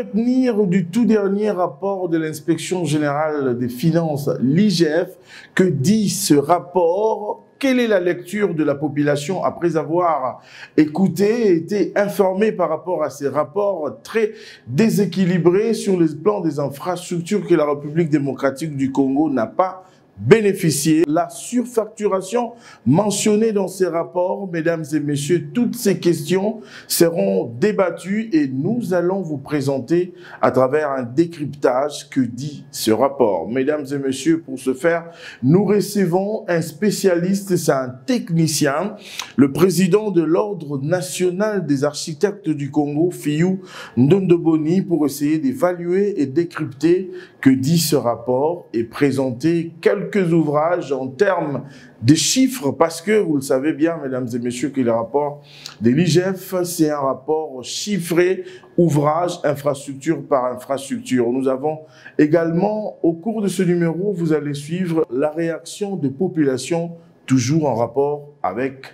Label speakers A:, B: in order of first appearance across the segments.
A: retenir du tout dernier rapport de l'inspection générale des finances, l'IGF? Que dit ce rapport? Quelle est la lecture de la population après avoir écouté et été informé par rapport à ces rapports très déséquilibrés sur le plan des infrastructures que la République démocratique du Congo n'a pas bénéficié? La surfacturation mentionnée dans ces rapports, mesdames et messieurs, toutes ces questions seront débattues et nous allons vous présenter à travers un décryptage que dit ce rapport. Mesdames et messieurs, pour ce faire, nous recevons un spécialiste, c'est un technicien, le président de l'Ordre national des architectes du Congo, Fiyou Ndondoboni, pour essayer d'évaluer et décrypter que dit ce rapport et présenter quelques ouvrages en termes de chiffres, parce que vous le savez bien, mesdames et messieurs, que le rapport de l'IGF, c'est un rapport chiffré, ouvrage, infrastructure par infrastructure. Nous avons également, au cours de ce numéro, vous allez suivre la réaction de population, toujours en rapport avec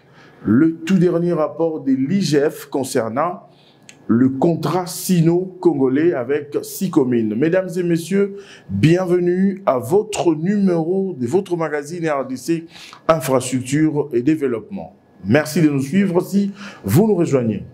A: le tout dernier rapport de l'IGF concernant le contrat sino-congolais avec 6 communes. Mesdames et messieurs, bienvenue à votre numéro de votre magazine RDC Infrastructure et Développement. Merci de nous suivre si vous nous rejoignez.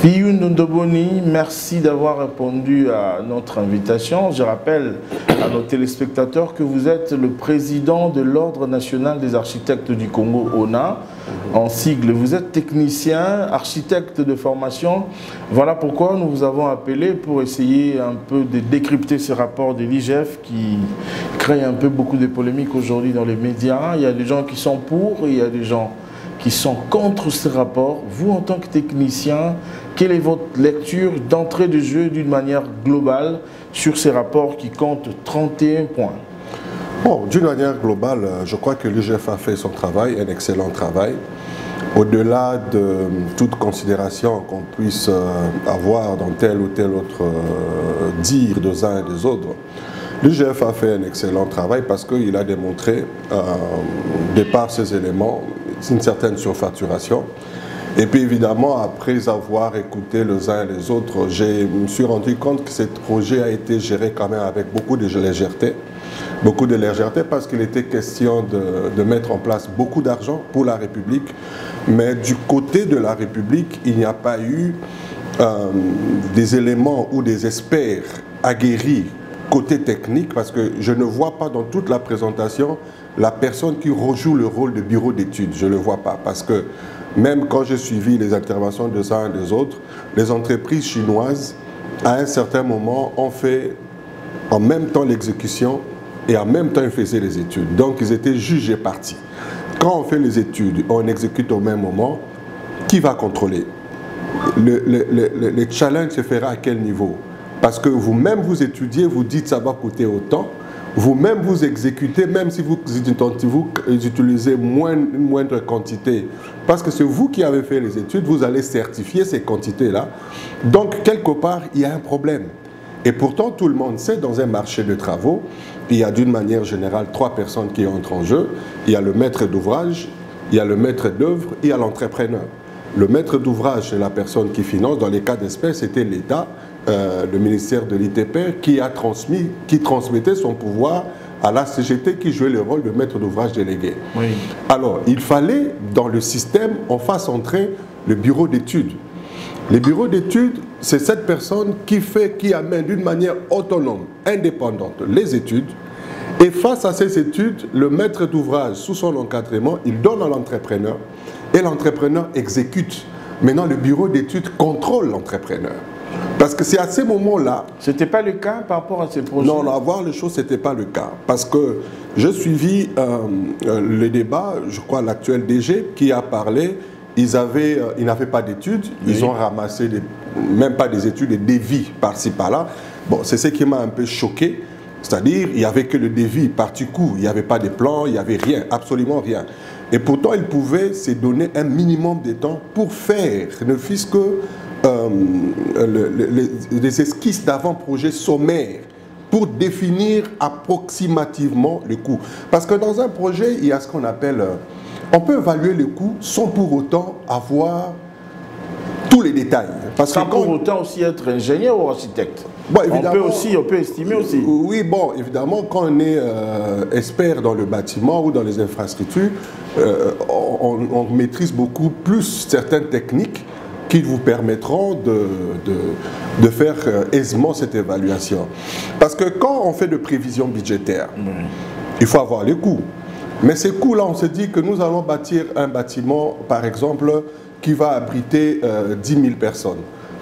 A: Fiyou Ndondoboni, merci d'avoir répondu à notre invitation. Je rappelle à nos téléspectateurs que vous êtes le président de l'Ordre national des architectes du Congo, ONA, en sigle. Vous êtes technicien, architecte de formation. Voilà pourquoi nous vous avons appelé pour essayer un peu de décrypter ces rapports de l'IGF qui créent un peu beaucoup de polémiques aujourd'hui dans les médias. Il y a des gens qui sont pour et il y a des gens qui sont contre ces rapports. Vous, en tant que technicien, quelle est votre lecture d'entrée de jeu d'une manière globale sur ces rapports qui comptent 31 points?
B: Bon, d'une manière globale, je crois que l'IGF a fait son travail, un excellent travail. Au-delà de toute considération qu'on puisse avoir dans tel ou tel autre dire des uns et des autres, l'IGF a fait un excellent travail parce qu'il a démontré, de par ces éléments, une certaine surfacturation. Et puis évidemment, après avoir écouté les uns et les autres, je me suis rendu compte que ce projet a été géré quand même avec beaucoup de légèreté. Beaucoup de légèreté parce qu'il était question de mettre en place beaucoup d'argent pour la République. Mais du côté de la République, il n'y a pas eu des éléments ou des experts aguerris côté technique, parce que je ne vois pas dans toute la présentation la personne qui rejoue le rôle de bureau d'études. Je ne le vois pas, parce que même quand j'ai suivi les interventions des uns et des autres, les entreprises chinoises, à un certain moment, ont fait en même temps l'exécution et en même temps ils faisaient les études. Donc ils étaient jugés partis. Quand on fait les études, on exécute au même moment, qui va contrôler? Le challenge se fera à quel niveau? Parce que vous-même, vous étudiez, vous dites ça va coûter autant. Vous-même, vous exécutez, même si vous utilisez une moindre quantité. Parce que c'est vous qui avez fait les études, vous allez certifier ces quantités-là. Donc, quelque part, il y a un problème. Et pourtant, tout le monde sait, dans un marché de travaux, il y a d'une manière générale 3 personnes qui entrent en jeu. Il y a le maître d'ouvrage, il y a le maître d'œuvre, il y a l'entrepreneur. Le maître d'ouvrage, c'est la personne qui finance. Dans les cas d'espèce, c'était l'État. Le ministère de l'ITP qui transmettait son pouvoir à la CGT qui jouait le rôle de maître d'ouvrage délégué. Oui. Alors, il fallait, dans le système, on fasse entrer le bureau d'études. Le bureau d'études, c'est cette personne qui amène d'une manière autonome, indépendante, les études. Et face à ces études, le maître d'ouvrage, sous son encadrement, il donne à l'entrepreneur et l'entrepreneur exécute. Maintenant, le bureau d'études contrôle l'entrepreneur. Parce que c'est à ces moments-là...
A: Ce n'était pas le cas par rapport à ces projets?
B: Non, à voir les choses, ce n'était pas le cas. Parce que j'ai suivi le débat, je crois l'actuel DG, qui a parlé, ils n'avaient pas d'études, oui. Ils ont ramassé, même pas des études, des devis par-ci, par-là. Bon, c'est ce qui m'a un peu choqué. C'est-à-dire, il n'y avait que le devis parti coup, il n'y avait pas de plan, il n'y avait rien, absolument rien. Et pourtant, ils pouvaient se donner un minimum de temps pour faire, ne fût-ce que les esquisses d'avant-projet sommaires pour définir approximativement le coût. Parce que dans un projet, il y a ce qu'on appelle on peut évaluer les coûts sans pour autant avoir tous les détails.
A: Parce sans pour autant aussi être ingénieur ou architecte.
B: Bon,
A: on peut estimer aussi.
B: Oui, bon, évidemment, quand on est expert dans le bâtiment ou dans les infrastructures, on maîtrise beaucoup plus certaines techniques qui vous permettront de faire aisément cette évaluation. Parce que quand on fait de prévisions budgétaires, il faut avoir les coûts. Mais ces coûts-là, on se dit que nous allons bâtir un bâtiment, par exemple, qui va abriter 10 000 personnes.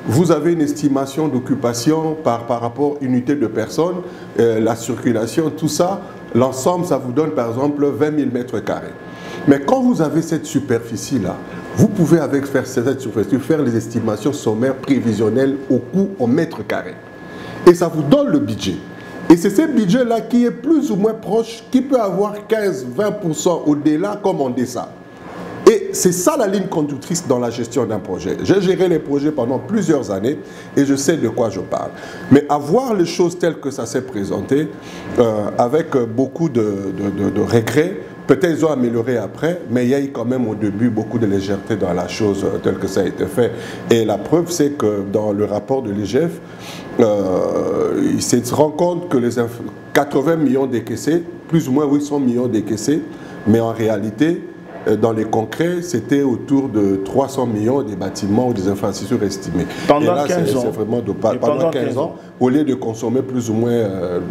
B: Vous avez une estimation d'occupation par rapport à unité de personnes, la circulation, tout ça, l'ensemble, ça vous donne par exemple 20 000 mètres carrés. Mais quand vous avez cette superficie-là, vous pouvez avec cette superficie faire les estimations sommaires prévisionnelles au coût au mètre carré. Et ça vous donne le budget. Et c'est ce budget-là qui est plus ou moins proche, qui peut avoir 15-20% au-delà comme en deçà. Et c'est ça la ligne conductrice dans la gestion d'un projet. J'ai géré les projets pendant plusieurs années et je sais de quoi je parle. Mais avoir les choses telles que ça s'est présenté, avec beaucoup de regrets, peut-être ils ont amélioré après, mais il y a eu quand même au début beaucoup de légèreté dans la chose telle que ça a été fait. Et la preuve, c'est que dans le rapport de l'IGF, il se rend compte que les 80 millions décaissés, plus ou moins 800 millions décaissés, mais en réalité, dans les concrets, c'était autour de 300 millions des bâtiments ou des infrastructures estimées.
A: Pendant 15 ans.
B: C'est vraiment pendant 15 ans, au lieu de consommer plus ou moins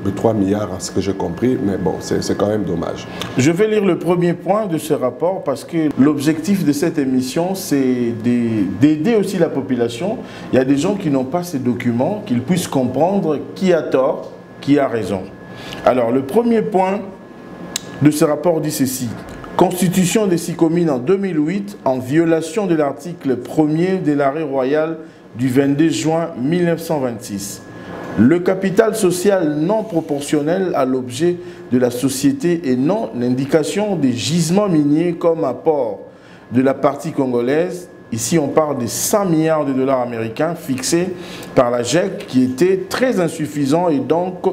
B: de 3 milliards, à ce que j'ai compris, mais bon, c'est quand même dommage.
A: Je vais lire le premier point de ce rapport parce que l'objectif de cette émission, c'est d'aider aussi la population. Il y a des gens qui n'ont pas ces documents, qu'ils puissent comprendre qui a tort, qui a raison. Alors, le premier point de ce rapport dit ceci. Constitution des 6 communes en 2008 en violation de l'article 1er de l'arrêt royal du 22 juin 1926. Le capital social non proportionnel à l'objet de la société et non l'indication des gisements miniers comme apport de la partie congolaise. Ici, on parle de 100 milliards de dollars américains fixés par la GEC qui était très insuffisant et donc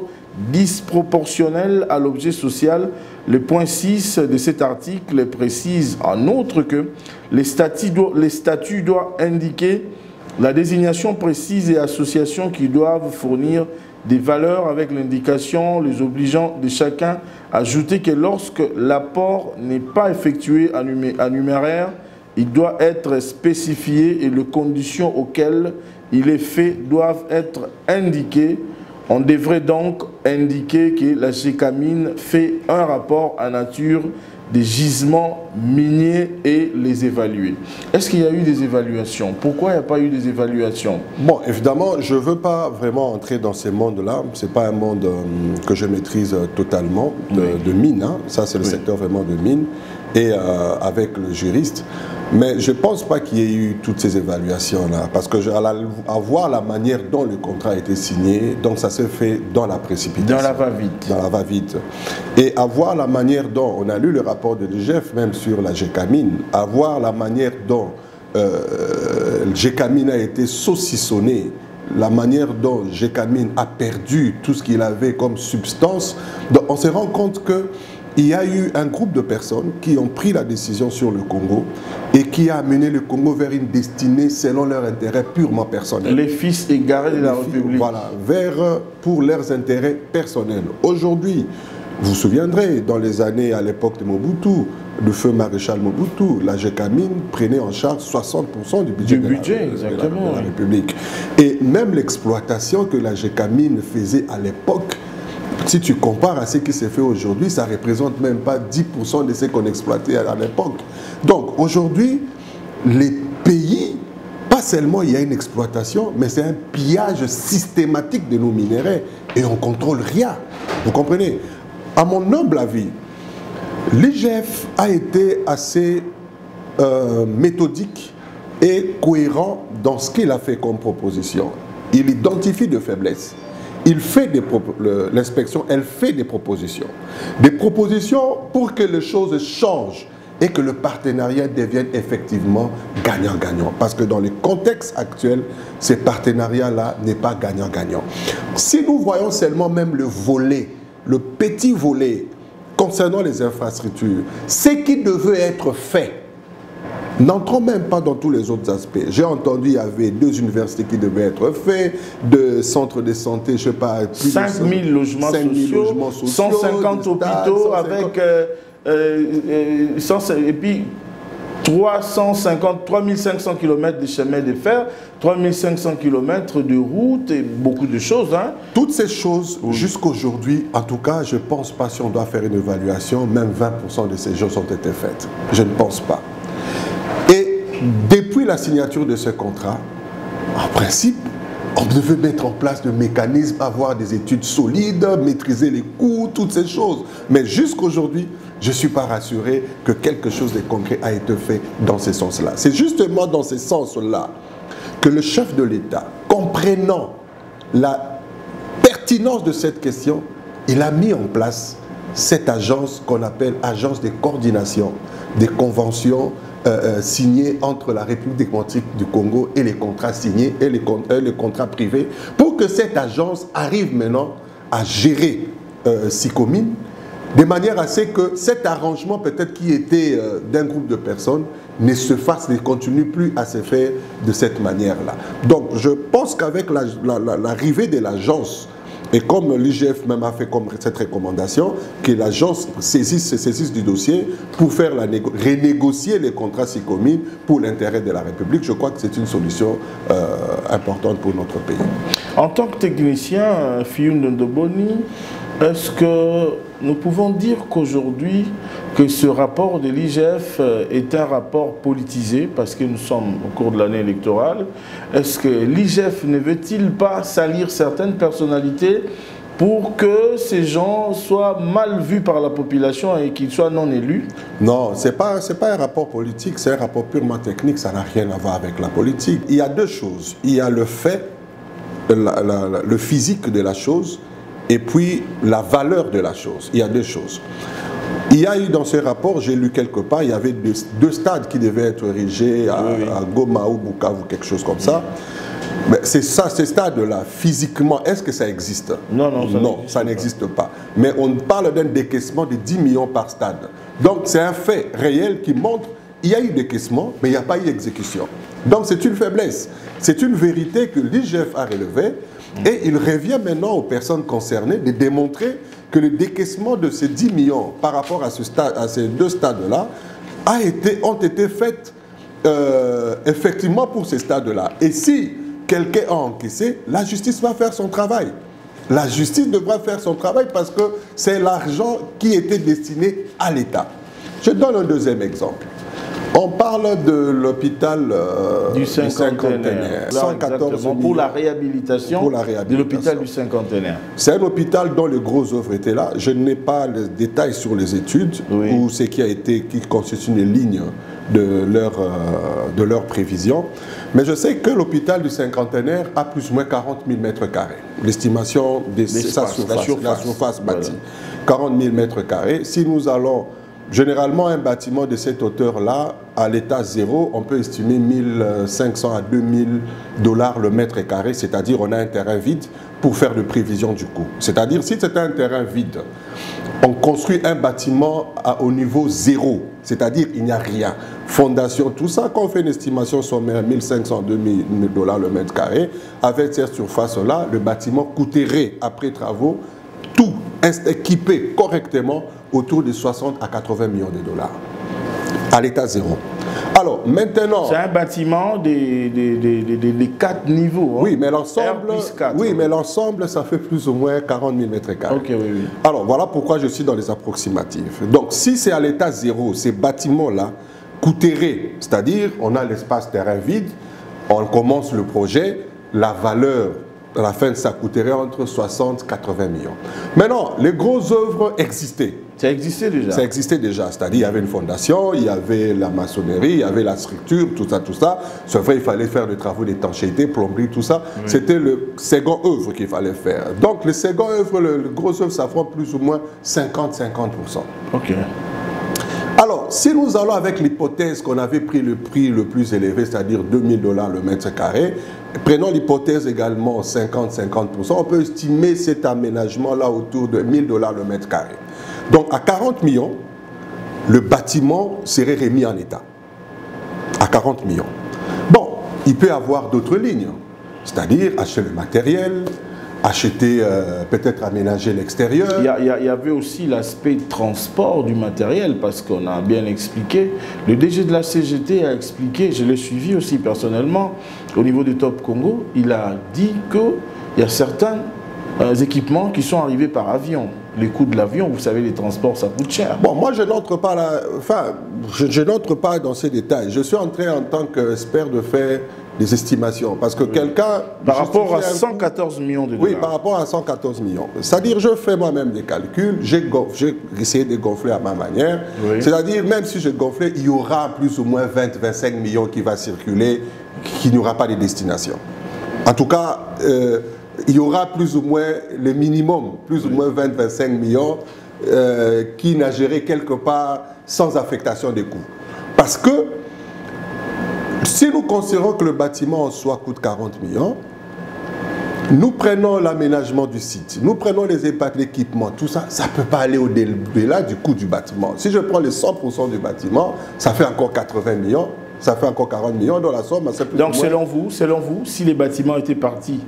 A: disproportionnel à l'objet social. Le point 6 de cet article précise en outre que les statuts doivent indiquer la désignation précise et associations qui doivent fournir des valeurs avec l'indication les obligeant de chacun. Ajouter que lorsque l'apport n'est pas effectué en numéraire, il doit être spécifié et les conditions auxquelles il est fait doivent être indiquées. On devrait donc indiquer que la GECAMIN fait un rapport à nature des gisements miniers et les évaluer. Est-ce qu'il y a eu des évaluations? Pourquoi il n'y a pas eu des évaluations?
B: Bon, évidemment, je ne veux pas vraiment entrer dans ces mondes-là. Ce n'est pas un monde que je maîtrise totalement, de mine. Hein. Ça, c'est le secteur vraiment de mine. Et avec le juriste. Mais je ne pense pas qu'il y ait eu toutes ces évaluations-là. Parce que à voir la manière dont le contrat a été signé, donc ça s'est fait dans la précipitation.
A: Dans la va-vite.
B: Dans la va-vite. Et à voir la manière dont, on a lu le rapport de l'IGF, même sur la GECAMIN, à voir la manière dont GECAMIN a été saucissonné, la manière dont GECAMIN a perdu tout ce qu'il avait comme substance, donc on se rend compte que il y a eu un groupe de personnes qui ont pris la décision sur le Congo et qui a amené le Congo vers une destinée selon leur intérêt purement personnel.
A: Les fils égarés de la République.
B: Voilà, pour leurs intérêts personnels. Aujourd'hui, vous vous souviendrez, dans les années à l'époque de Mobutu, le feu maréchal Mobutu, la GECAMIN prenait en charge 60% du budget, de la République. Et même l'exploitation que la GECAMIN faisait à l'époque, si tu compares à ce qui s'est fait aujourd'hui, ça ne représente même pas 10% de ce qu'on exploitait à l'époque. Donc aujourd'hui, les pays, pas seulement il y a une exploitation, mais c'est un pillage systématique de nos minéraux et on ne contrôle rien. Vous comprenez? À mon humble avis, l'IGF a été assez méthodique et cohérent dans ce qu'il a fait comme proposition. Il identifie de faiblesses. L'inspection, elle fait des propositions. Des propositions pour que les choses changent et que le partenariat devienne effectivement gagnant-gagnant. Parce que dans le contexte actuel, ce partenariat-là n'est pas gagnant-gagnant. Si nous voyons seulement même le volet, le petit volet concernant les infrastructures, ce qui devait être fait, n'entrons même pas dans tous les autres aspects. J'ai entendu qu'il y avait 2 universités qui devaient être faites, 2 centres de santé, je ne sais pas, plus
A: 5 000 logements sociaux, 150 hôpitaux avec... et puis 3500 km de chemin de fer, 3500 km de route et beaucoup de choses. Hein.
B: Toutes ces choses, jusqu'aujourd'hui, en tout cas, je ne pense pas si on doit faire une évaluation, même 20% de ces choses ont été faites. Je ne pense pas. Et depuis la signature de ce contrat, en principe, on devait mettre en place le mécanisme, avoir des études solides, maîtriser les coûts, toutes ces choses. Mais jusqu'aujourd'hui, je ne suis pas rassuré que quelque chose de concret a été fait dans ce sens-là. C'est justement dans ce sens-là que le chef de l'État, comprenant la pertinence de cette question, il a mis en place cette agence qu'on appelle agence de coordination des conventions signées entre la République démocratique du Congo et les contrats signés et les contrats privés, pour que cette agence arrive maintenant à gérer SICOMIN, de manière à ce que cet arrangement peut-être qui était d'un groupe de personnes ne se fasse, ne continue plus à se faire de cette manière-là. Donc je pense qu'avec l'arrivée de l'agence, et comme l'IGF même a fait comme cette recommandation, que l'agence se saisisse du dossier pour faire renégocier les contrats SICOMIN pour l'intérêt de la République, je crois que c'est une solution importante pour notre pays.
A: En tant que technicien, Fioun Ndoboni, est-ce que nous pouvons dire qu'aujourd'hui, que ce rapport de l'IGF est un rapport politisé, parce que nous sommes au cours de l'année électorale? Est-ce que l'IGF ne veut-il pas salir certaines personnalités pour que ces gens soient mal vus par la population et qu'ils soient non élus?
B: Non, ce n'est pas un rapport politique, c'est un rapport purement technique, ça n'a rien à voir avec la politique. Il y a 2 choses. Il y a le fait, le physique de la chose, et puis la valeur de la chose. Il y a 2 choses. Il y a eu dans ce rapport, j'ai lu quelque part, il y avait 2 stades qui devaient être érigés à Goma ou Bukavu, quelque chose comme ça. Mais c'est ça, ces stades-là, physiquement, est-ce que ça existe? Non, ça n'existe pas. Mais on parle d'un décaissement de 10 millions par stade. Donc c'est un fait réel qui montre qu'il y a eu décaissement, mais il n'y a pas eu exécution. Donc c'est une faiblesse. C'est une vérité que l'IGF a relevée. Et il revient maintenant aux personnes concernées de démontrer que le décaissement de ces 10 millions par rapport à ces 2 stades-là ont été faits effectivement pour ces stades-là. Et si quelqu'un a encaissé, la justice va faire son travail. La justice devra faire son travail parce que c'est l'argent qui était destiné à l'État. Je donne un 2e exemple. On parle de l'hôpital
A: du cinquantenaire.
B: 114 millions
A: pour la réhabilitation de l'hôpital du cinquantenaire.
B: C'est un hôpital dont les grosses œuvres étaient là. Je n'ai pas les détails sur les études ou ce qui constitue une ligne de leur prévision. Mais je sais que l'hôpital du cinquantenaire a plus ou moins 40 000 mètres carrés. L'estimation de sa surface bâtie. 40 000 mètres carrés. Si nous allons... Généralement, un bâtiment de cette hauteur-là, à l'état 0, on peut estimer 1 500 à 2 000 $ le mètre carré, c'est-à-dire on a un terrain vide pour faire de prévision du coût. C'est-à-dire, si c'est un terrain vide, on construit un bâtiment au niveau 0, c'est-à-dire il n'y a rien. Fondation, tout ça, quand on fait une estimation sommaire 1 500 à 2 000 $ le mètre carré, avec cette surface-là, le bâtiment coûterait, après travaux, tout équipé correctement, autour de 60 à 80 millions de $, à l'état 0. Alors, maintenant...
A: C'est un bâtiment de 4 niveaux. Hein.
B: Oui, mais l'ensemble, ça fait plus ou moins 40 000 mètres carrés.
A: Okay, oui.
B: Alors, voilà pourquoi je suis dans les approximatifs. Donc, si c'est à l'état 0, ces bâtiments-là coûteraient, c'est-à-dire, on a l'espace terrain vide, on commence le projet, la valeur... À la fin, ça coûterait entre 60 et 80 millions. Maintenant, les grosses œuvres existaient.
A: Ça existait déjà.
B: Ça existait déjà. C'est-à-dire, il y avait une fondation, il y avait la maçonnerie, il y avait la structure, tout ça, tout ça. C'est vrai, il fallait faire des travaux d'étanchéité, plomberie, tout ça. Oui. C'était le second œuvre qu'il fallait faire. Donc, le second œuvre, le gros œuvre, ça prend plus ou moins 50-50%.
A: OK.
B: Alors, si nous allons avec l'hypothèse qu'on avait pris le prix le plus élevé, c'est-à-dire 2 000 $ le mètre carré, prenons l'hypothèse également 50-50%, on peut estimer cet aménagement-là autour de 1 000 $ le mètre carré. Donc à 40 millions, le bâtiment serait remis en état. À 40 millions. Bon, il peut y avoir d'autres lignes, c'est-à-dire acheter le matériel, acheter, peut-être aménager l'extérieur.
A: Il y avait aussi l'aspect transport du matériel, parce qu'on a bien expliqué, le DG de la CGT a expliqué, je l'ai suivi aussi personnellement, au niveau du Top Congo, il a dit qu'il y a certains équipements qui sont arrivés par avion. Les coûts de l'avion, vous savez, les transports, ça coûte cher.
B: Bon, moi, je n'entre pas là, enfin, je n'entre pas dans ces détails. Je suis en train, en tant qu'expert, de faire des estimations. Parce que quelqu'un...
A: Par rapport à 114 millions de dollars.
B: Oui, par rapport à 114 millions. C'est-à-dire, je fais moi-même des calculs, j'ai essayé de gonfler à ma manière. Oui. C'est-à-dire, même si je gonflais, il y aura plus ou moins 20-25 millions qui va circuler, qui n'y aura pas de destination. En tout cas... il y aura plus ou moins le minimum, plus ou moins 20-25 millions qui nageraient quelque part sans affectation des coûts. Parce que si nous considérons que le bâtiment en soi coûte 40 millions, nous prenons l'aménagement du site, nous prenons les impacts d'équipement, tout ça, ça ne peut pas aller au-delà du coût du bâtiment. Si je prends les 100% du bâtiment, ça fait encore 80 millions. Ça fait encore 40 millions dans la somme.
A: Donc selon vous, si les bâtiments étaient partis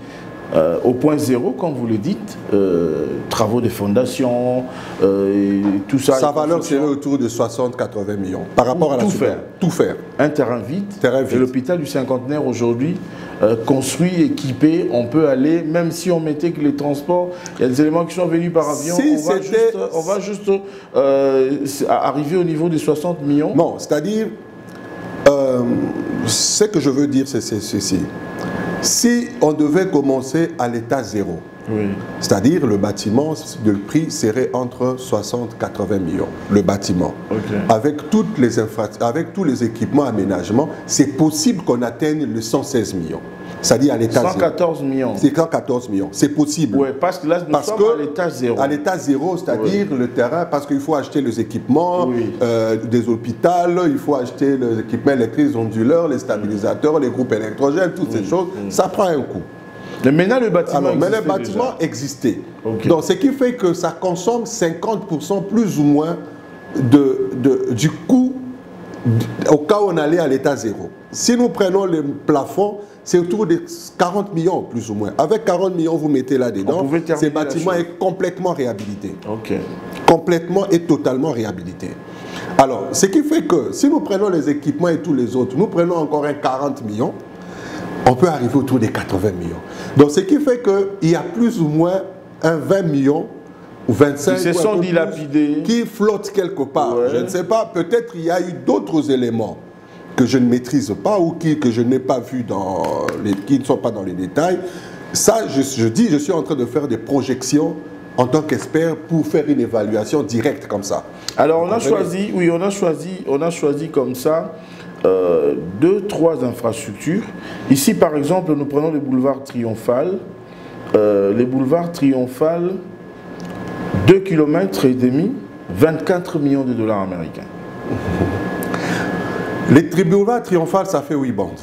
A: au point zéro, comme vous le dites, travaux de fondation, tout ça.
B: Sa valeur serait autour de 60-80 millions par rapport à la
A: faire.
B: Tout faire.
A: Un terrain vide. Et l'hôpital du Cinquantenaire aujourd'hui, construit, équipé, on peut aller, même si on mettait que les transports, il y a des éléments qui sont venus par avion, on va juste arriver au niveau des 60 millions.
B: Non, c'est-à-dire, ce que je veux dire, c'est ceci. Si on devait commencer à l'état zéro, oui. C'est-à-dire le bâtiment, le prix serait entre 60 et 80 millions, le bâtiment. Okay. Avec tous les équipements, aménagements, c'est possible qu'on atteigne le 116 millions. C'est-à-dire à l'état
A: 114 millions.
B: C'est 114 millions. C'est possible.
A: Oui, parce que là, nous sommes à l'état zéro.
B: À l'état zéro, c'est-à-dire oui. Le terrain, parce qu'il faut acheter les équipements oui. Des hôpitaux, il faut acheter les équipements électriques, les onduleurs, les stabilisateurs, les groupes électrogènes, toutes ces choses. Ça prend un coût.
A: Mais maintenant, le bâtiment
B: existait. Mais le bâtiment existait. Okay. Donc, ce qui fait que ça consomme 50% plus ou moins du coût au cas où on allait à l'état zéro. Si nous prenons le plafond, c'est autour de 40 millions, plus ou moins. Avec 40 millions, vous mettez là-dedans, ce bâtiment est complètement réhabilité.
A: Okay.
B: Complètement et totalement réhabilité. Alors, ce qui fait que, si nous prenons les équipements et tous les autres, nous prenons encore un 40 millions, on peut arriver autour des 80 millions. Donc, ce qui fait qu'il y a plus ou moins un 20 millions ou 25
A: qui se sont dilapidés,
B: qui flottent quelque part. Ouais. Je ne sais pas, peut-être il y a eu d'autres éléments que je ne maîtrise pas ou que je n'ai pas vu, qui ne sont pas dans les détails. Ça, je suis en train de faire des projections en tant qu'expert pour faire une évaluation directe comme ça.
A: Alors, on a choisi comme ça 2-3 infrastructures. Ici, par exemple, nous prenons le boulevard Triomphal. Les boulevards Triomphal, 2,5 km, 24 millions de dollars américains.
B: Les boulevards Triomphal, ça fait 8 bandes.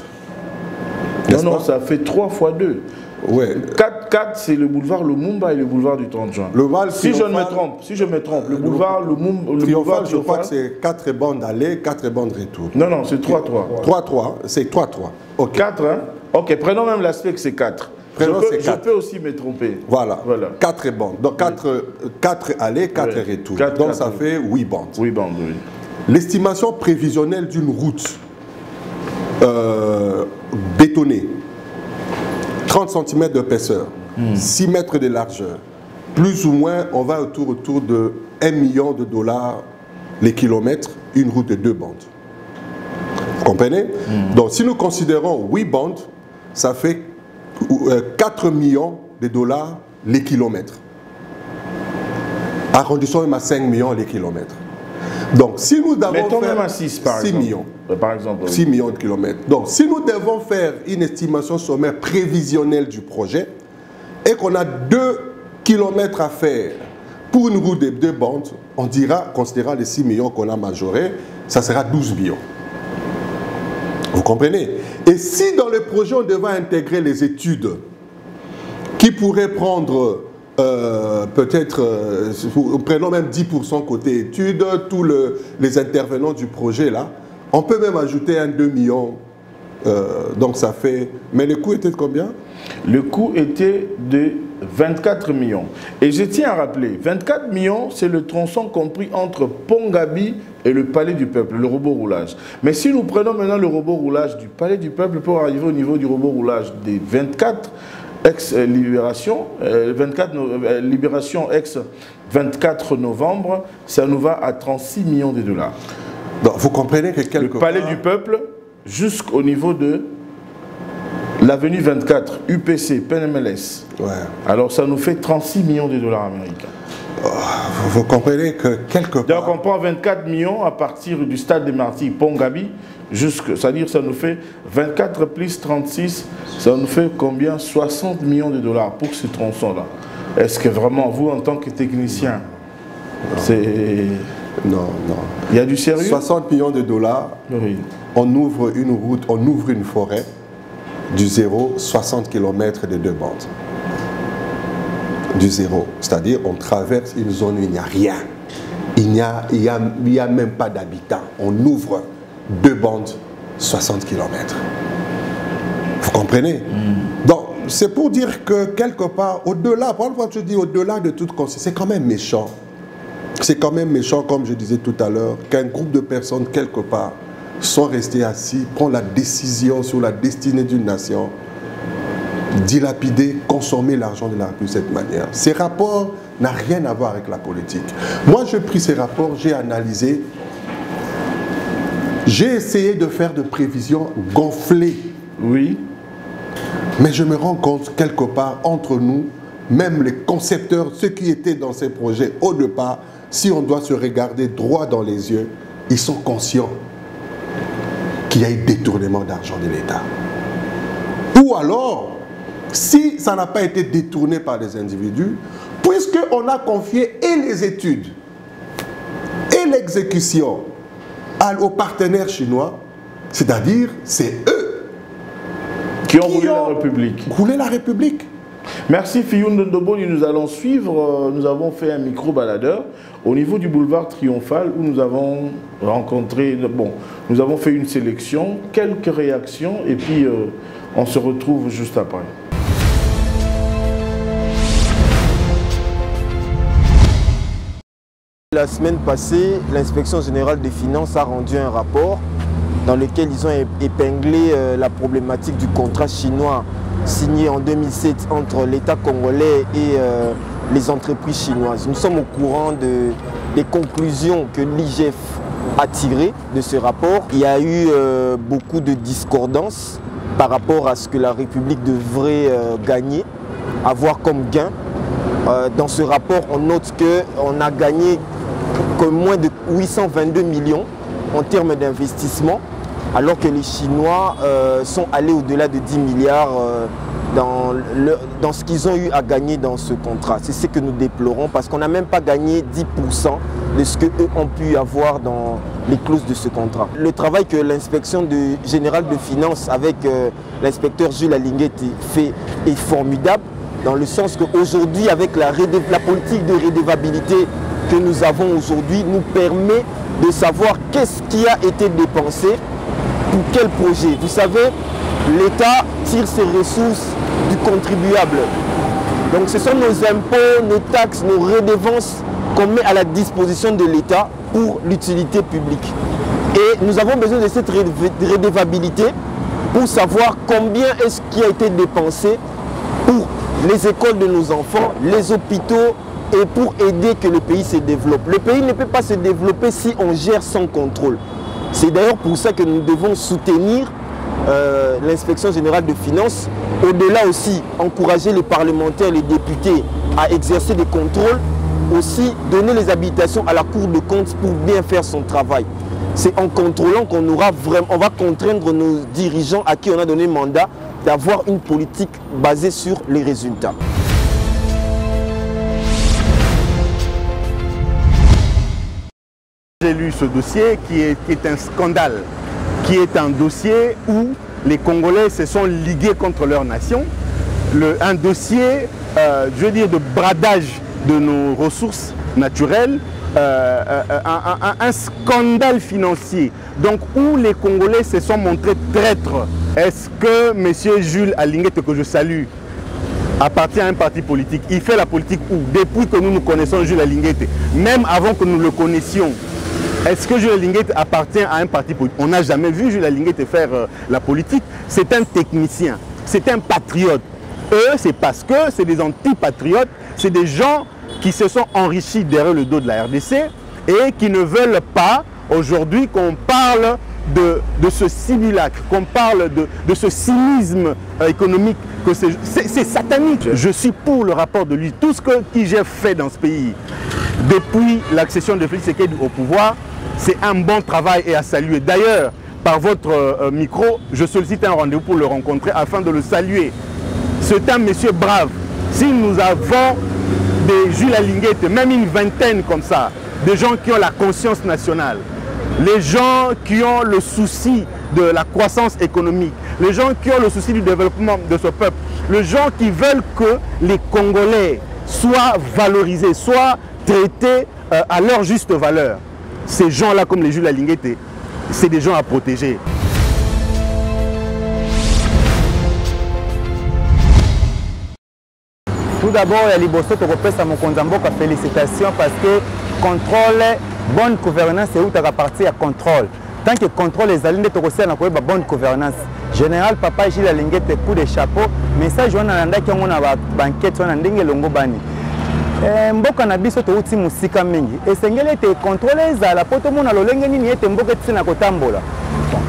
A: Non, ça fait 3 fois 2.
B: Ouais.
A: 4, c'est le boulevard Lumumba et le boulevard du 30 juin. Si je me trompe, le boulevard Triomphal,
B: je crois que c'est 4 bandes aller, 4 bandes retour.
A: Non, c'est 3-3.
B: 3-3, c'est 3-3.
A: Okay. 4, hein? Ok, prenons même l'aspect que c'est 4. Je peux aussi me tromper.
B: Voilà. 4 bandes. Donc 4 aller, 4 retour. Donc ça fait 8 bandes.
A: 8 bandes, oui.
B: L'estimation prévisionnelle d'une route bétonnée, 30 cm d'épaisseur, 6 mètres de largeur, plus ou moins, on va autour de 1 million de dollars les kilomètres, une route de 2 bandes. Vous comprenez? Donc, si nous considérons 8 bandes, ça fait 4 millions de dollars les kilomètres. Arrondissons même à 5 millions les kilomètres. Donc, si nous devons
A: mettons
B: faire
A: même à 6, par
B: 6
A: exemple.
B: millions,
A: par exemple,
B: 6 millions de kilomètres. Donc, si nous devons faire une estimation sommaire prévisionnelle du projet et qu'on a 2 kilomètres à faire pour une route de 2 bandes, on dira, considérant les 6 millions qu'on a majorés, ça sera 12 millions. Vous comprenez? Et si dans le projet, on devait intégrer les études qui pourraient prendre peut-être, prenons même 10% côté études, tous les intervenants du projet là, on peut même ajouter un 2 millions, donc ça fait... Mais le coût était de combien?
A: Le coût était de 24 millions. Et je tiens à rappeler, 24 millions, c'est le tronçon compris entre Pont-Gabi et le Palais du Peuple, le robot roulage. Mais si nous prenons maintenant le robot roulage du Palais du Peuple pour arriver au niveau du robot roulage des 24 ex-libération, 24 libération ex-24 novembre, ça nous va à 36 millions de dollars.
B: Donc, vous comprenez que quelque
A: Le Palais du Peuple jusqu'au niveau de l'avenue 24, UPC, PNMLS.
B: Ouais.
A: Alors ça nous fait 36 millions de dollars américains.
B: Vous comprenez que quelque part...
A: Donc on prend 24 millions à partir du stade des Martyrs, Pont-Gabi, c'est-à-dire ça nous fait 24 plus 36, ça nous fait combien? 60 millions de dollars pour ce tronçon-là. Est-ce que vraiment vous, en tant que technicien, c'est...
B: Non, non.
A: Il y a du sérieux?
B: 60 millions de dollars,
A: oui.
B: On ouvre une route, on ouvre une forêt du zéro, 60 km de 2 bandes. Du zéro. C'est-à-dire, on traverse une zone où il n'y a rien. Il n'y a même pas d'habitants. On ouvre 2 bandes, 60 km. Vous comprenez? Donc, c'est pour dire que quelque part, au-delà, parfois je dis au-delà de toute conscience, c'est quand même méchant. C'est quand même méchant, comme je disais tout à l'heure, qu'un groupe de personnes, quelque part, sont restés assis, prennent la décision sur la destinée d'une nation, dilapider, consommer l'argent de la République de cette manière. Ces rapports n'ont rien à voir avec la politique. Moi, j'ai pris ces rapports, j'ai analysé, j'ai essayé de faire de prévisions gonflées.
A: Oui.
B: Mais je me rends compte, quelque part, entre nous, même les concepteurs, ceux qui étaient dans ces projets au départ, si on doit se regarder droit dans les yeux, ils sont conscients qu'il y a eu détournement d'argent de l'État. Ou alors, si ça n'a pas été détourné par les individus, puisqu'on a confié et les études et l'exécution aux partenaires chinois, c'est-à-dire c'est eux
A: qui ont roulé la République.
B: Roulé la République.
A: Merci Fioun Ndoboni, nous allons suivre, nous avons fait un micro-baladeur au niveau du boulevard Triomphal où nous avons rencontré, bon, nous avons fait une sélection, quelques réactions et puis on se retrouve juste après.
C: La semaine passée, l'Inspection générale des finances a rendu un rapport dans lequel ils ont épinglé la problématique du contrat chinois signé en 2007 entre l'État congolais et les entreprises chinoises. Nous sommes au courant des conclusions que l'IGF a tirées de ce rapport. Il y a eu beaucoup de discordances par rapport à ce que la République devrait gagner, avoir comme gain. Dans ce rapport, on note qu'on a gagné que moins de 822 millions en termes d'investissement, alors que les Chinois sont allés au-delà de 10 milliards dans ce qu'ils ont eu à gagner dans ce contrat. C'est ce que nous déplorons parce qu'on n'a même pas gagné 10% de ce qu'eux ont pu avoir dans les clauses de ce contrat. Le travail que l'inspection générale de finances avec l'inspecteur Jules Alinguetti fait est formidable dans le sens qu'aujourd'hui, avec la politique de redevabilité que nous avons aujourd'hui, nous permet de savoir qu'est-ce qui a été dépensé pour quel projet. Vous savez, l'État tire ses ressources du contribuable. Donc ce sont nos impôts, nos taxes, nos redevances qu'on met à la disposition de l'État pour l'utilité publique. Et nous avons besoin de cette redevabilité pour savoir combien est-ce qui a été dépensé pour les écoles de nos enfants, les hôpitaux et pour aider que le pays se développe. Le pays ne peut pas se développer si on gère sans contrôle. C'est d'ailleurs pour ça que nous devons soutenir l'inspection générale de finances. Au-delà aussi, encourager les parlementaires, les députés à exercer des contrôles. Aussi, donner les habilitations à la Cour de compte pour bien faire son travail. C'est en contrôlant qu'on aura vraiment, on va contraindre nos dirigeants à qui on a donné mandat d'avoir une politique basée sur les résultats.
D: J'ai lu ce dossier qui est un scandale, qui est un dossier où les Congolais se sont ligués contre leur nation un dossier, je veux dire, de bradage de nos ressources naturelles, un scandale financier, donc où les Congolais se sont montrés traîtres. Est-ce que M. Jules Alinguete, que je salue, appartient à un parti politique? Il fait la politique où? Depuis que nous connaissons Jules Alinguete, même avant que nous le connaissions, est-ce que Jules Alinguete appartient à un parti politique? On n'a jamais vu Jules Alinguete faire la politique. C'est un technicien, c'est un patriote. Eux, c'est parce que c'est des antipatriotes, c'est des gens qui se sont enrichis derrière le dos de la RDC et qui ne veulent pas aujourd'hui qu'on parle de ce simulacre, qu'on parle de ce cynisme économique, que c'est satanique. Je suis pour le rapport de lui. Tout ce que IGF fait dans ce pays, depuis l'accession de Félix Tshisekedi au pouvoir, c'est un bon travail et à saluer. D'ailleurs, par votre micro, je sollicite un rendez-vous pour le rencontrer afin de le saluer. C'est un monsieur brave. Si nous avons des Jules Alinguete, même une vingtaine comme ça, des gens qui ont la conscience nationale, les gens qui ont le souci de la croissance économique, les gens qui ont le souci du développement de ce peuple, les gens qui veulent que les Congolais soient valorisés, soient traités à leur juste valeur. Ces gens-là, comme les Jules Alinguete, c'est des gens à protéger.
E: Tout d'abord, il y a Liboso, tu repères à mon Konzamboka, félicitations parce que contrôle, bonne gouvernance, c'est où tu as parti à contrôle. Tant que contrôle les alliés, tu as une bonne gouvernance. Général Papa Gilles Alinguete, coup de chapeau, message on a qui on a banquette, on a ndenge longo bani. Mboka na biso to uti musika mingi. Esengele te contrôler la poto mona lolenge nini ete mboka tsina kotambola.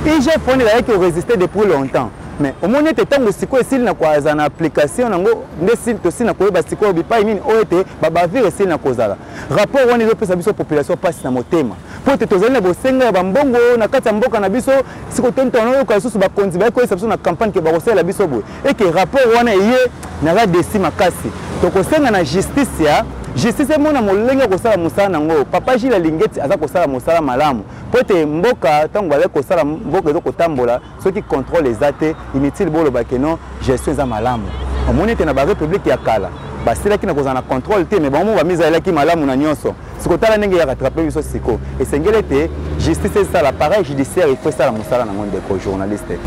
E: IGF on est là qui résister depuis longtemps. Mais au moins te tango siko esili na kwa za na application nango ndesi to sina ko ba siko bipai nini oete baba vire esili na kozala. Rapport on est pesa biso population passe na motema. Po te tozali na bosenga ba mbongo na kati ya mboka na biso siko tontono yo ka susu ba konzi ba ko esa biso na campagne ke ba kosala biso boye. Et que rapport wana ye na ga desi makasi. To kosenga na justice ya justice mona molenge kosala musala nango Papa Gilles Alinguete aza kosala musala malamu. Pote mboka tango bale kosala mboka ezo kotambola ceux qui contrôlent les athées inutile bolo bakeno gestion za malamu omoni te na ba république ya kala basila ki na kozana contrôle te mais ba mo ba mise ala ki malamu na nyonso sikotala ndenge ya rattraper biso siko esengele te justice ça l'appareil judiciaire il faut ça la musala nango ndeko journaliste.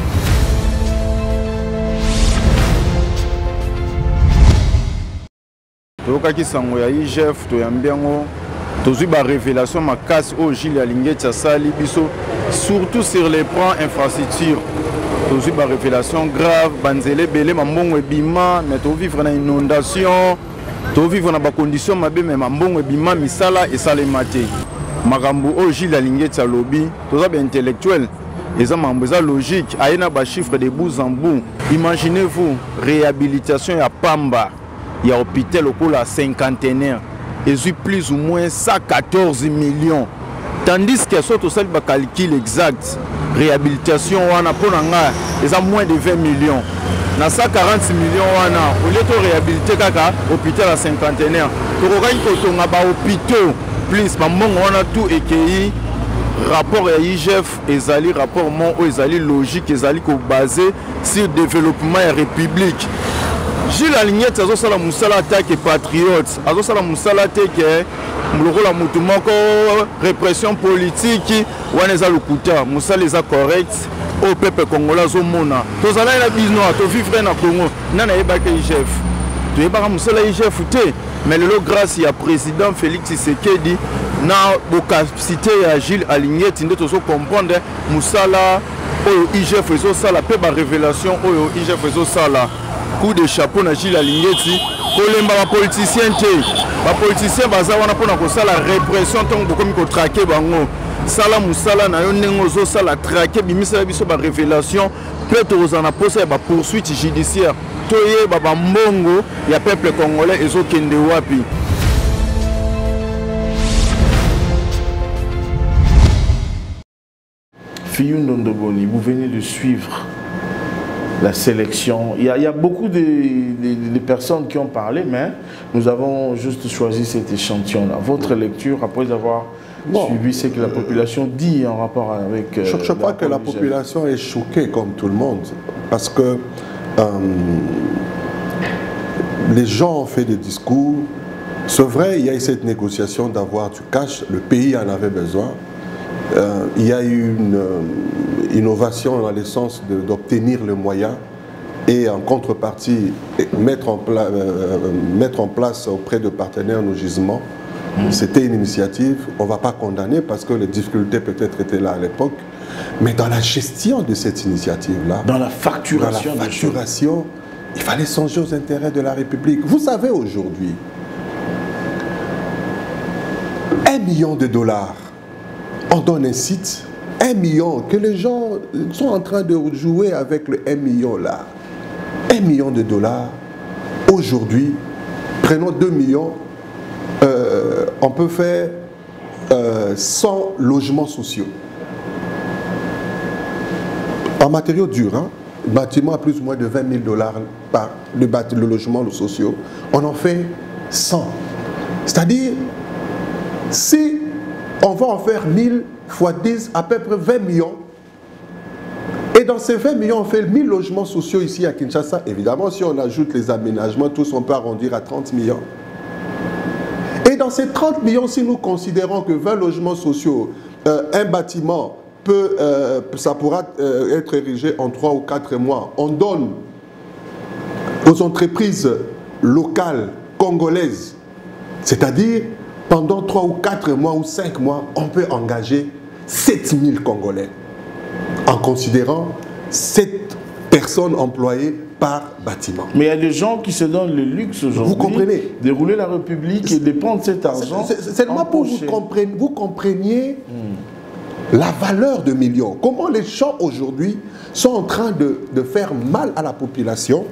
F: Tokaki sango ya IGF to yambiango tozui ba révélation makasi au Gilles Alinguete asali biso surtout sur les plans infrastructure tozui ba révélation grave banzele belé mambongo ebima mais to vivre na inondation to vivre na ba conditions mabe mais mambongo ebima misala esalema te makambo au Gilles Alinguete alobi toza ba intellectuel eza mambo eza logique ayena ba chiffre de bout en bout. Imaginez-vous réhabilitation ya Pamba ya hôpital au la cinquantenaire et plus ou moins 114 millions. Tandis que soit au seul calcul exact, réhabilitation wana pour nga ils ont moins de 20 millions. Na 140 millions wana au lieu de réhabiliter kaka hôpital à cinquantenaire. To rogagne ko nga ba hôpital plus ba mbongo wana tout écrit rapport à IGF ezali rapport mon ezali logique ezali ko basé sur développement et république. Gilles Alinguete azosala musala attaque patriote azosala musala teke mlokola mutu moko répression politique wana eza lokuta musala eza correct au peuple congolais azomona tozala na bizno to vivre na Congo nana yebaka IGF to yebaka musala IGF te mais le grâce ya président Félix Tshisekedi na bokapacité ya Gilles Alinguete nde tozo comprendre musala oyo IGF ezosala pe ba révélation oyo IGF ezosala. Coup de chapeau na Gilles Alinguete kolemba ba politicien te ba politicien baza wana pona ko sala répression tongo komi ko traquer bango sala musala na yo nengo zo sala traquer bimisa biso ba révélation peut-être aux en posa ba poursuite judiciaire toye ba mbongo ya peuple congolais ezo kende wapi.
A: Fiyou Ndondoboni, vous venez de suivre la sélection. Il y a beaucoup de personnes qui ont parlé, mais nous avons juste choisi cet échantillon-là. Votre lecture, après avoir suivi ce que la population dit en rapport avec...
B: je crois que la population est choquée comme tout le monde, parce que les gens ont fait des discours. C'est vrai, il y a eu cette négociation d'avoir du cash, le pays en avait besoin. Il y a eu une innovation dans le sens d'obtenir le moyen et en contrepartie mettre en place auprès de partenaires nos gisements. C'était une initiative, on ne va pas condamner parce que les difficultés peut-être étaient là à l'époque, mais dans la gestion de cette initiative-là,
A: dans la facturation,
B: il fallait songer aux intérêts de la République. Vous savez aujourd'hui, 1 million de dollars, on donne un site, 1 million, que les gens sont en train de jouer avec le 1 million là. 1 million de dollars, aujourd'hui, prenons 2 millions, on peut faire 100 logements sociaux. En matériaux durs, hein, bâtiment à plus ou moins de 20 000 dollars par le logement sociaux, on en fait 100. C'est-à-dire, si on va en faire 1000 fois 10, à peu près 20 millions, et dans ces 20 millions, on fait 1000 logements sociaux ici à Kinshasa. Évidemment, si on ajoute les aménagements, tous, on peut arrondir à 30 millions. Et dans ces 30 millions, si nous considérons que 20 logements sociaux, un bâtiment, ça pourra être érigé en 3 ou 4 mois, on donne aux entreprises locales congolaises, c'est-à-dire pendant 3 ou 4 mois ou 5 mois, on peut engager 7000 Congolais en considérant 7 personnes employées par bâtiment.
A: Mais il y a des gens qui se donnent le luxe aujourd'hui de rouler la République et de prendre cet argent.
B: C'est seulement pour que vous compreniez la valeur de millions. Comment les gens aujourd'hui sont en train de faire mal à la population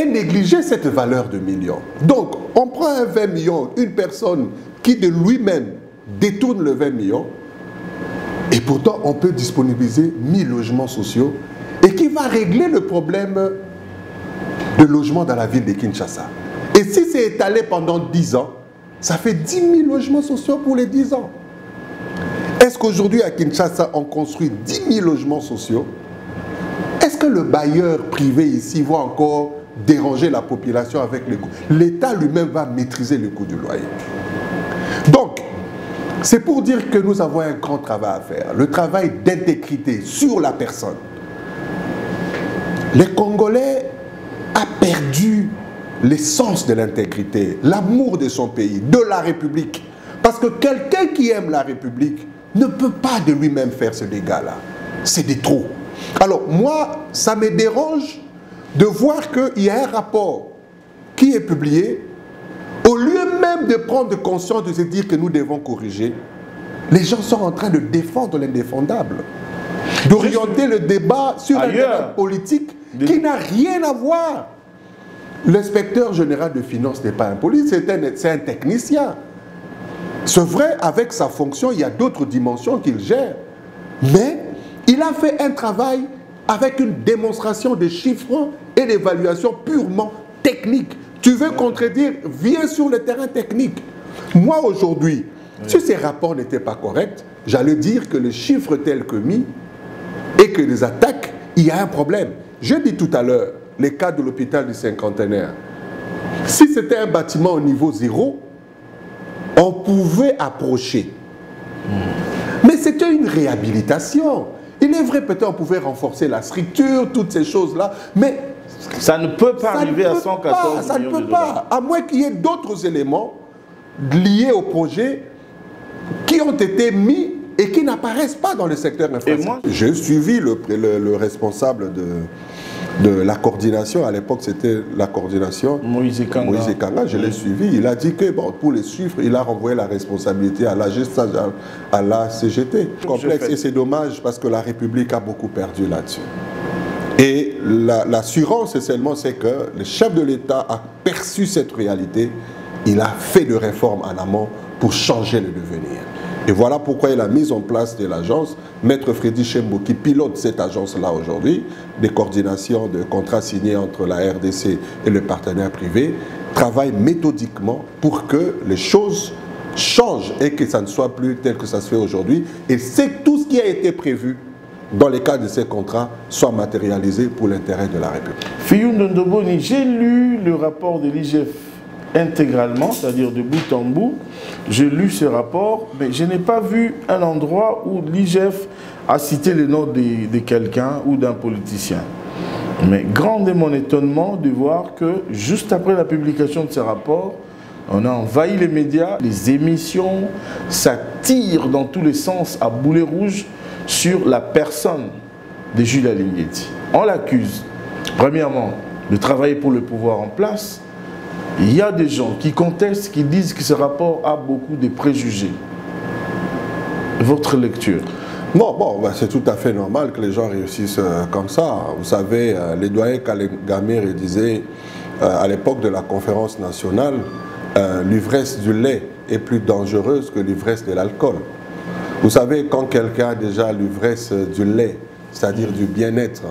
B: et négliger cette valeur de millions. Donc, on prend un 20 millions, une personne qui de lui-même détourne le 20 millions, et pourtant on peut disponibiliser 1000 logements sociaux et qui va régler le problème de logement dans la ville de Kinshasa. Et si c'est étalé pendant 10 ans, ça fait 10 000 logements sociaux pour les 10 ans. Est-ce qu'aujourd'hui à Kinshasa on construit 10 000 logements sociaux? Est-ce que le bailleur privé ici va encore déranger la population avec les coûts? L'État lui-même va maîtriser le coût du loyer. Donc, c'est pour dire que nous avons un grand travail à faire. Le travail d'intégrité sur la personne. Les Congolais ont perdu l'essence de l'intégrité, l'amour de son pays, de la République. Parce que quelqu'un qui aime la République ne peut pas de lui-même faire ce dégât-là. C'est des trop. Alors moi, ça me dérange de voir qu'il y a un rapport qui est publié. Au lieu même de prendre conscience de se dire que nous devons corriger, les gens sont en train de défendre l'indéfendable. D'orienter le débat sur un débat politique qui n'a rien à voir. L'inspecteur général de finances n'est pas un politique, c'est un technicien. C'est vrai, avec sa fonction, il y a d'autres dimensions qu'il gère. Mais il a fait un travail avec une démonstration de chiffres et d'évaluation purement technique. Tu veux contredire, viens sur le terrain technique. Moi, aujourd'hui, si ces rapports n'étaient pas corrects, j'allais dire que les chiffres tels que mis et que les attaques, il y a un problème. Je dis tout à l'heure, les cas de l'hôpital du Cinquantenaire. Si c'était un bâtiment au niveau 0, on pouvait approcher. Mais c'était une réhabilitation. Il est vrai, peut-être on pouvait renforcer la structure, toutes ces choses-là, mais
A: ça ne peut pas arriver à 114 millions
B: ça ne peut pas, à moins qu'il y ait d'autres éléments liés au projet qui ont été mis et qui n'apparaissent pas dans le secteur infrastructure. J'ai suivi le responsable de la coordination, à l'époque c'était la coordination,
A: Moïse Kanga,
B: je l'ai suivi, il a dit que bon, pour les chiffres, il a renvoyé la responsabilité à la CGT. Complexe, et c'est dommage parce que la République a beaucoup perdu là-dessus. Et l'assurance seulement, c'est que le chef de l'État a perçu cette réalité, il a fait de réformes en amont pour changer le devenir. Et voilà pourquoi il a mis en place de l'agence, Maître Freddy Chembo, qui pilote cette agence-là aujourd'hui, des coordinations de contrats signés entre la RDC et le partenaire privé, travaille méthodiquement pour que les choses changent et que ça ne soit plus tel que ça se fait aujourd'hui. Et c'est tout ce qui a été prévu dans les cas de ces contrats, soient matérialisés pour l'intérêt de la République.
A: Fiyou Ndondoboni, j'ai lu le rapport de l'IGF intégralement, c'est-à-dire de bout en bout. J'ai lu ce rapport, mais je n'ai pas vu un endroit où l'IGF a cité le nom de quelqu'un ou d'un politicien. Mais grand est mon étonnement de voir que juste après la publication de ce rapport, on a envahi les médias, les émissions, ça tire dans tous les sens à boulet rouge sur la personne de Jules Alinguetti. On l'accuse, premièrement, de travailler pour le pouvoir en place. Il y a des gens qui contestent, qui disent que ce rapport a beaucoup de préjugés. Votre lecture?
B: Bon, c'est tout à fait normal que les gens réussissent comme ça. Vous savez, les doyens Gamir disaient à l'époque de la conférence nationale, l'ivresse du lait est plus dangereuse que l'ivresse de l'alcool. Vous savez, quand quelqu'un a déjà l'ivresse du lait, c'est-à-dire du bien-être,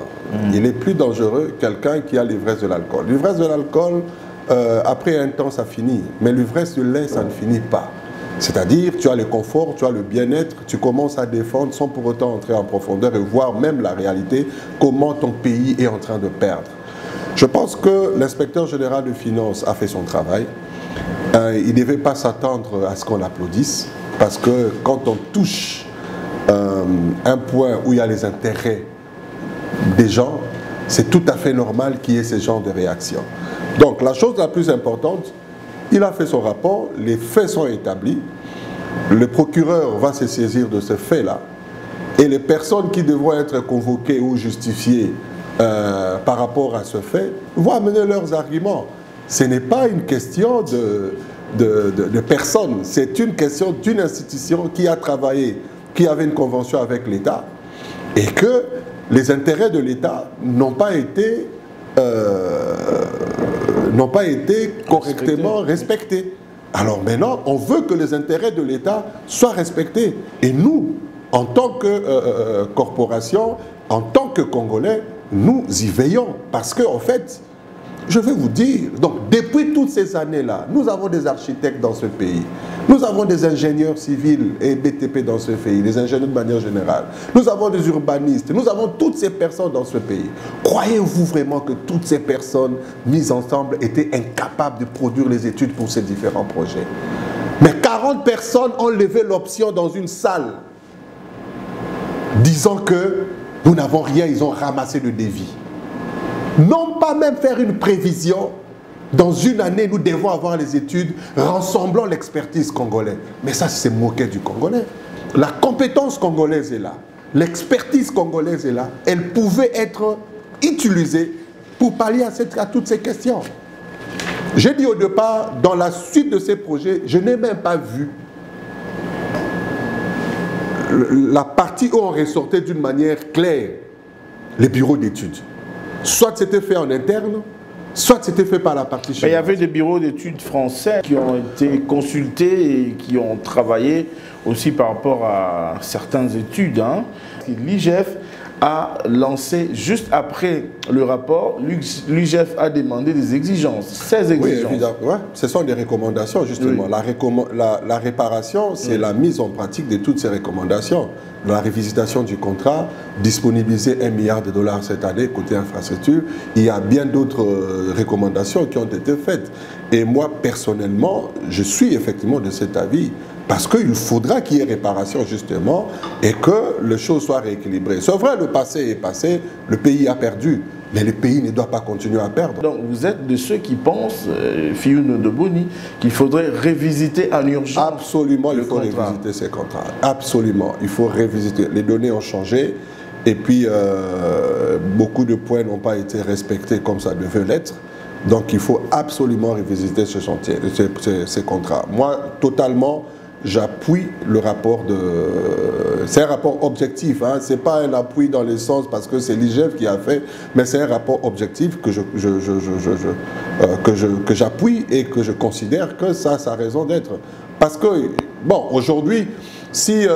B: il est plus dangereux que quelqu'un qui a l'ivresse de l'alcool. L'ivresse de l'alcool, après un temps, ça finit. Mais l'ivresse du lait, ça ne finit pas. C'est-à-dire, tu as le confort, tu as le bien-être, tu commences à défendre sans pour autant entrer en profondeur et voir même la réalité, comment ton pays est en train de perdre. Je pense que l'inspecteur général de finances a fait son travail. Il ne devait pas s'attendre à ce qu'on l'applaudisse, parce que quand on touche un point où il y a les intérêts des gens, c'est tout à fait normal qu'il y ait ce genre de réaction. Donc la chose la plus importante, il a fait son rapport, les faits sont établis, le procureur va se saisir de ce fait-là, et les personnes qui devront être convoquées ou justifiées par rapport à ce fait vont amener leurs arguments. Ce n'est pas une question de personnes, c'est une question d'une institution qui a travaillé, qui avait une convention avec l'État, et que les intérêts de l'État n'ont pas été correctement respectés. Alors maintenant, on veut que les intérêts de l'État soient respectés. Et nous, en tant que corporation, en tant que Congolais, nous y veillons. Parce qu'en fait, je vais vous dire, donc depuis toutes ces années-là, nous avons des architectes dans ce pays, nous avons des ingénieurs civils et BTP dans ce pays, des ingénieurs de manière générale, nous avons des urbanistes, nous avons toutes ces personnes dans ce pays. Croyez-vous vraiment que toutes ces personnes mises ensemble étaient incapables de produire les études pour ces différents projets? Mais 40 personnes ont levé l'option dans une salle, disant que nous n'avons rien, ils ont ramassé le devis. Non pas même faire une prévision, dans une année nous devons avoir les études rassemblant l'expertise congolaise. Mais ça c'est moquer du Congolais. La compétence congolaise est là, l'expertise congolaise est là, elle pouvait être utilisée pour pallier à toutes ces questions. J'ai dit au départ, dans la suite de ces projets, je n'ai même pas vu la partie où on ressortait d'une manière claire les bureaux d'études. Soit c'était fait en interne, soit c'était fait par la partie chinoise.
A: Il y avait des bureaux d'études français qui ont été consultés et qui ont travaillé aussi par rapport à certaines études. Hein. L'IGF a lancé, juste après le rapport, l'IGF a demandé des exigences, 16 exigences.
B: Oui, évidemment. Ouais, ce sont des recommandations, justement. Oui. La réparation, c'est la mise en pratique de toutes ces recommandations. La révisitation du contrat, disponibiliser 1 milliard de dollars cette année côté infrastructure. Il y a bien d'autres recommandations qui ont été faites. Et moi, personnellement, je suis effectivement de cet avis. Parce qu'il faudra qu'il y ait réparation, justement, et que les choses soient rééquilibrées. C'est vrai, le passé est passé, le pays a perdu, mais le pays ne doit pas continuer à perdre.
A: Donc vous êtes de ceux qui pensent, Fiyou Ndondoboni, qu'il faudrait révisiter en urgence.
B: Absolument, il faut révisiter ces contrats. Absolument, il faut révisiter. Les données ont changé, et puis beaucoup de points n'ont pas été respectés comme ça devait l'être. Donc il faut absolument révisiter ce chantier, ces contrats. Moi, totalement, j'appuie le rapport de... C'est un rapport objectif, hein. Ce n'est pas un appui dans le sens parce que c'est l'IGF qui a fait, mais c'est un rapport objectif que j'appuie et que je considère que ça a sa raison d'être. Parce que, bon, aujourd'hui, si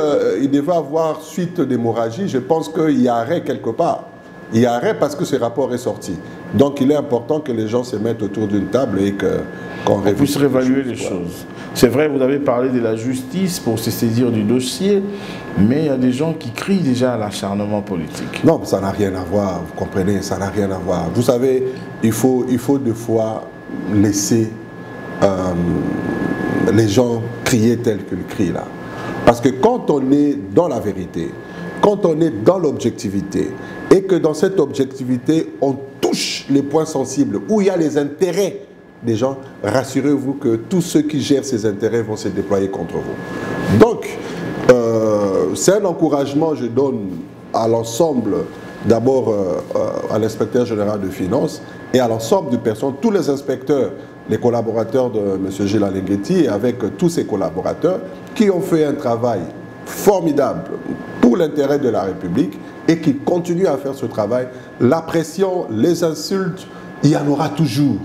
B: il devait avoir suite d'hémorragie, je pense qu'il y aurait quelque part. Il y a arrêt parce que ce rapport est sorti. Donc il est important que les gens se mettent autour d'une table et qu'on
A: puisse réévaluer les choses. C'est vrai, vous avez parlé de la justice pour se saisir du dossier, mais il y a des gens qui crient déjà à l'acharnement politique.
B: Non, ça n'a rien à voir, vous comprenez, ça n'a rien à voir. Vous savez, il faut des fois laisser les gens crier tel qu'ils crient là. Parce que quand on est dans la vérité, quand on est dans l'objectivité, et que dans cette objectivité, on touche les points sensibles, où il y a les intérêts des gens, rassurez-vous que tous ceux qui gèrent ces intérêts vont se déployer contre vous. Donc, c'est un encouragement que je donne à l'ensemble, d'abord à l'inspecteur général de finances et à l'ensemble des personnes, tous les inspecteurs, les collaborateurs de M. Gilles Alinghetti et avec tous ses collaborateurs qui ont fait un travail formidable pour l'intérêt de la République et qui continuent à faire ce travail. La pression, les insultes, il y en aura toujours.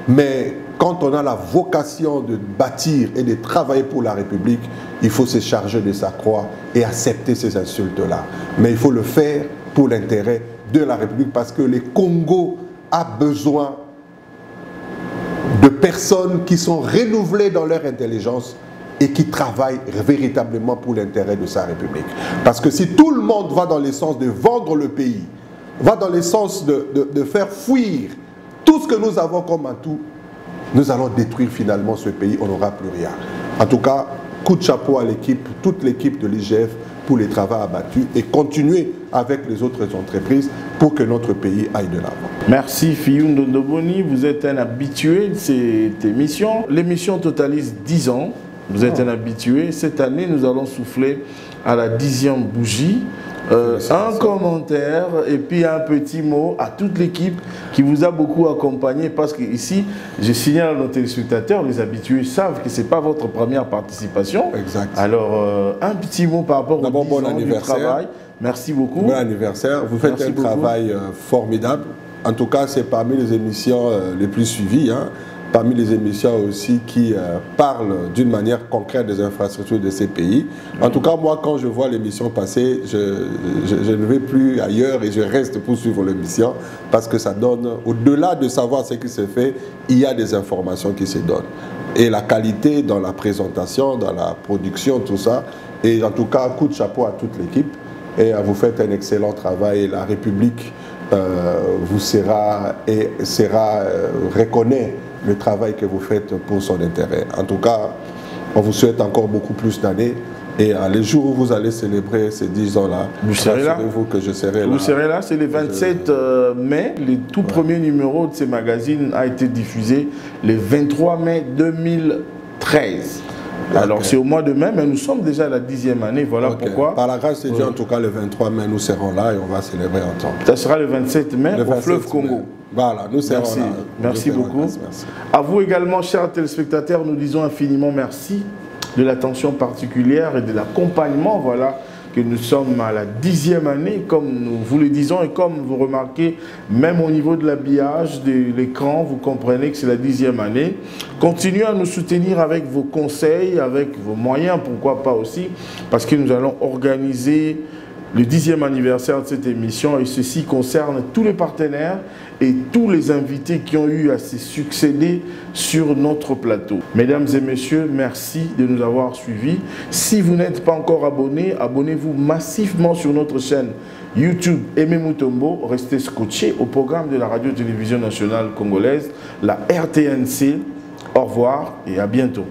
B: Mais quand on a la vocation de bâtir et de travailler pour la République, il faut se charger de sa croix et accepter ces insultes-là. Mais il faut le faire pour l'intérêt de la République parce que le Congo a besoin de personnes qui sont renouvelées dans leur intelligence et qui travaillent véritablement pour l'intérêt de sa République. Parce que si tout le monde va dans le sens de vendre le pays, va dans le sens de faire fuir tout ce que nous avons comme atout, nous allons détruire finalement ce pays, on n'aura plus rien. En tout cas, coup de chapeau à l'équipe, toute l'équipe de l'IGF pour les travaux abattus et continuer avec les autres entreprises pour que notre pays aille de l'avant. Merci Fiyou Ndondoboni, vous êtes un habitué de cette émission. L'émission totalise 10 ans, vous êtes un habitué. Cette année, nous allons souffler à la 10e bougie. Un commentaire et puis un petit mot à toute l'équipe qui vous a beaucoup accompagné parce que ici, je signale à nos téléspectateurs, les habitués savent que ce n'est pas votre première participation. Exact. Alors, un petit mot par rapport au 10 ans du travail. Merci beaucoup. Bon anniversaire. Vous faites un travail formidable. En tout cas, c'est parmi les émissions les plus suivies. Hein. Parmi les émissions aussi qui parlent d'une manière concrète des infrastructures de ces pays. En tout cas, moi, quand je vois l'émission passer, je ne vais plus ailleurs et je reste pour suivre l'émission parce que ça donne, au-delà de savoir ce qui se fait, il y a des informations qui se donnent. Et la qualité dans la présentation, dans la production, tout ça. Et en tout cas, coup de chapeau à toute l'équipe. Et vous faites un excellent travail. Et la République vous reconnaît le travail que vous faites pour son intérêt. En tout cas, on vous souhaite encore beaucoup plus d'années. Et les jours où vous allez célébrer ces 10 ans-là, rassurez-vous que je serai là. Vous serez là, c'est le 27 mai. Le tout premier numéro de ces magazines a été diffusé le 23 mai 2013. Alors c'est au mois de mai, mais nous sommes déjà à la 10e année, voilà pourquoi. Par la grâce de Dieu, en tout cas le 23 mai, nous serons là et on va célébrer ensemble. Ça sera le 27 mai au fleuve Congo. Voilà, nous serons là. Merci beaucoup. Merci. À vous également, chers téléspectateurs, nous disons infiniment merci de l'attention particulière et de l'accompagnement, voilà, que nous sommes à la 10e année, comme nous vous le disons, et comme vous remarquez, même au niveau de l'habillage de l'écran, vous comprenez que c'est la 10e année. Continuez à nous soutenir avec vos conseils, avec vos moyens, pourquoi pas aussi, parce que nous allons organiser le 10e anniversaire de cette émission, et ceci concerne tous les partenaires et tous les invités qui ont eu à se succéder sur notre plateau. Mesdames et messieurs, merci de nous avoir suivis. Si vous n'êtes pas encore abonné, abonnez-vous massivement sur notre chaîne YouTube Aimé Mutombo. Restez scotchés au programme de la radio-télévision nationale congolaise, la RTNC. Au revoir et à bientôt.